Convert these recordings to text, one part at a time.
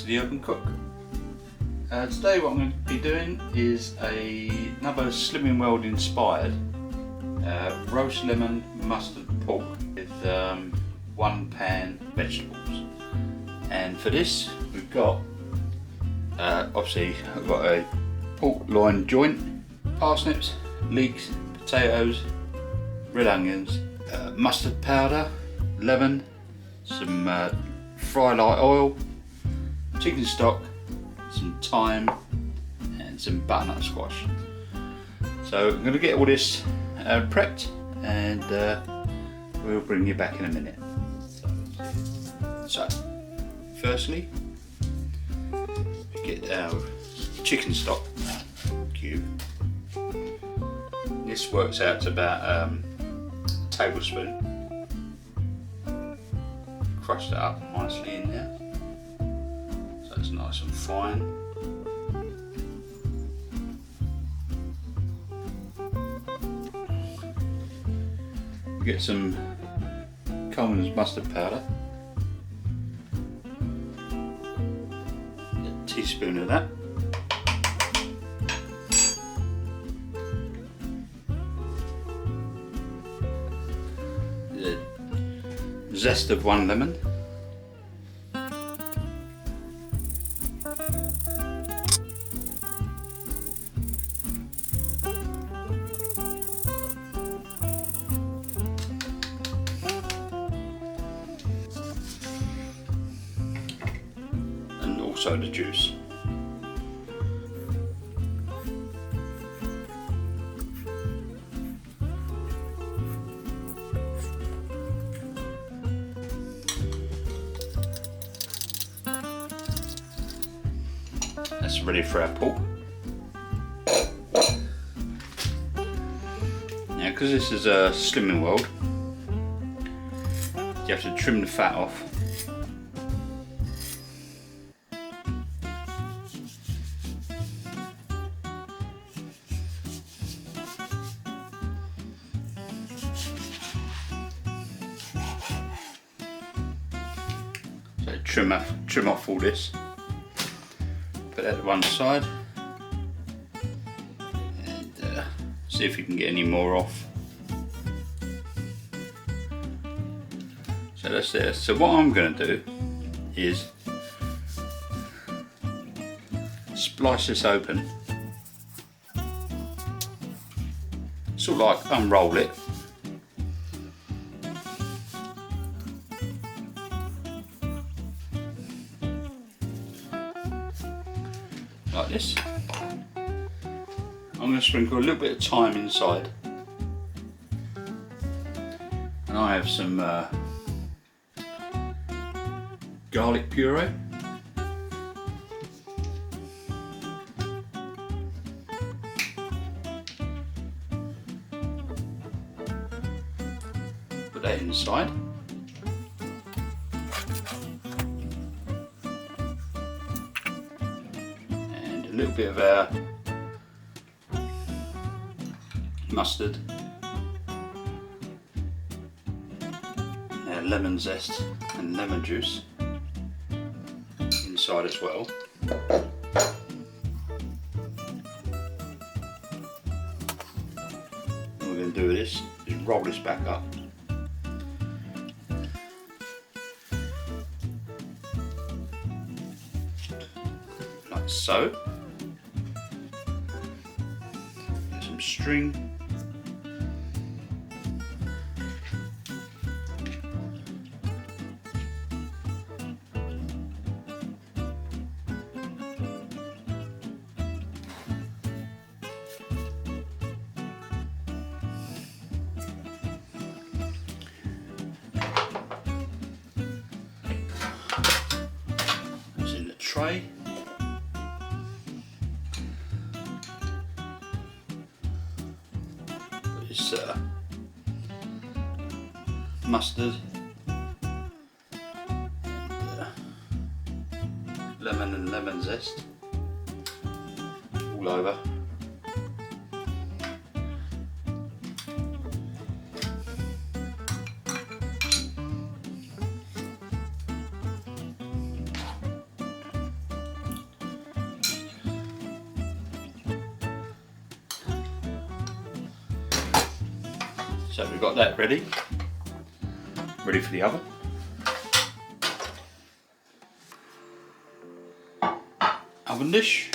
the Urban Cook. Today what I'm going to be doing is another Slimming World inspired roast lemon mustard pork with 1 pan vegetables. And for this we've got, obviously I've got a pork loin joint, parsnips, leeks, potatoes, red onions, mustard powder, lemon, some fry light oil, chicken stock, some thyme and some butternut squash. So I'm going to get all this prepped and we'll bring you back in a minute. So firstly, we get our chicken stock cube. This works out to about a tablespoon. Crush that up nicely in there so it's nice and fine. Get some Coleman's mustard powder, a teaspoon of that. The zest of 1 lemon. And also the juice. That's ready for our pork. Now, because this is a Slimming World, you have to trim the fat off. So trim off all this. Put that to one side and see if you can get any more off. So that's there. So what I'm going to do is splice this open, sort of like unroll it. Like this. I'm going to sprinkle a little bit of thyme inside, and I have some garlic puree. Put that inside. A little bit of our mustard, our lemon zest and lemon juice inside as well. What we're going to do with this is roll this back up. Like so. Some string. It's in the tray. This mustard and lemon and lemon zest all over. So we've got that ready for the oven. Oven dish.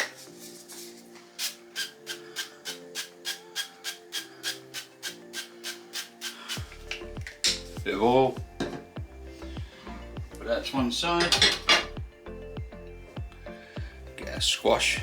Bit of oil. Put that to one side. Get a squash.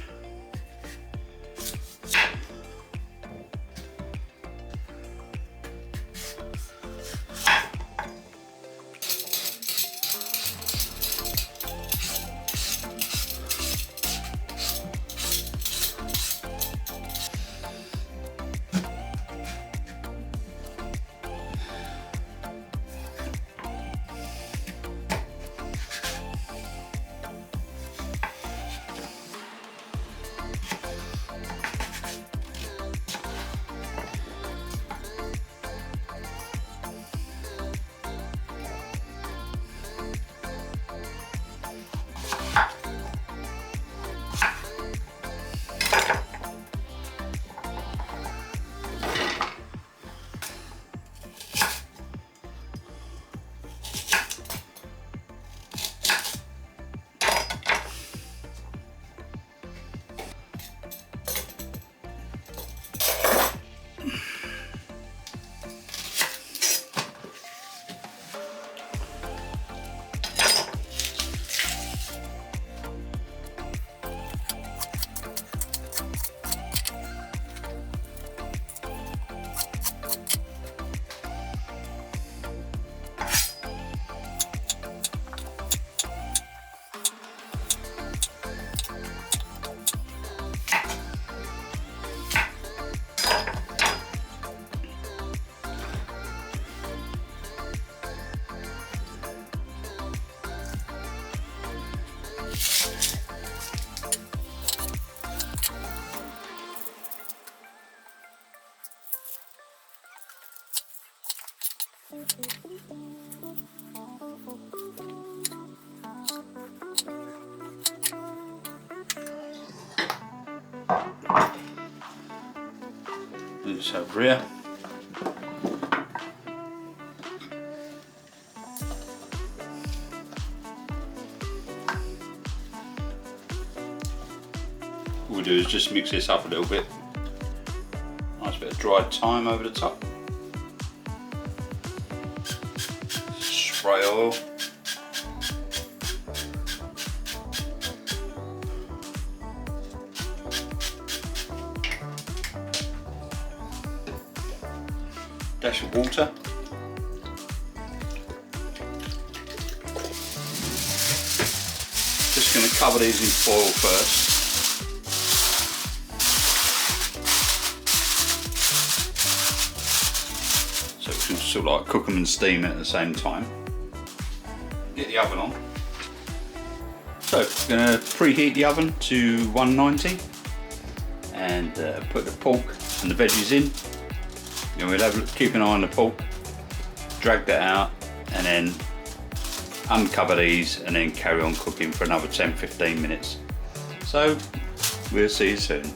This over here. What we'll do is just mix this up a little bit. Nice bit of dried thyme over the top. Spray oil. Dash of water. Just going to cover these in foil first. So we can sort of like cook them and steam it at the same time. Get the oven on. So we're going to preheat the oven to 190 and put the pork and the veggies in. And we'll keep an eye on the pork, drag that out and then uncover these and then carry on cooking for another 10-15 minutes. So we'll see you soon.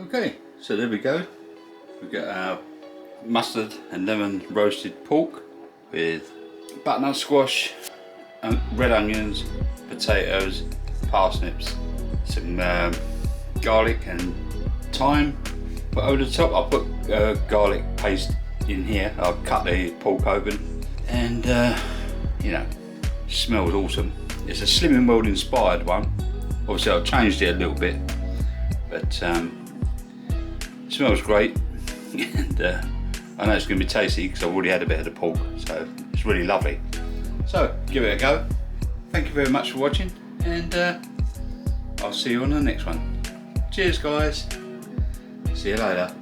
Okay, so there we go. We've got our mustard and lemon roasted pork with butternut squash, red onions, potatoes, parsnips, some garlic and thyme. But over the top I'll put garlic paste in here. I'll cut the pork open and you know, smells awesome. It's a Slimming World inspired one. Obviously I've changed it a little bit, but smells great. And I know it's going to be tasty because I've already had a bit of the pork, so it's really lovely. So give it a go. Thank you very much for watching, and I'll see you on the next one. Cheers guys, see you later.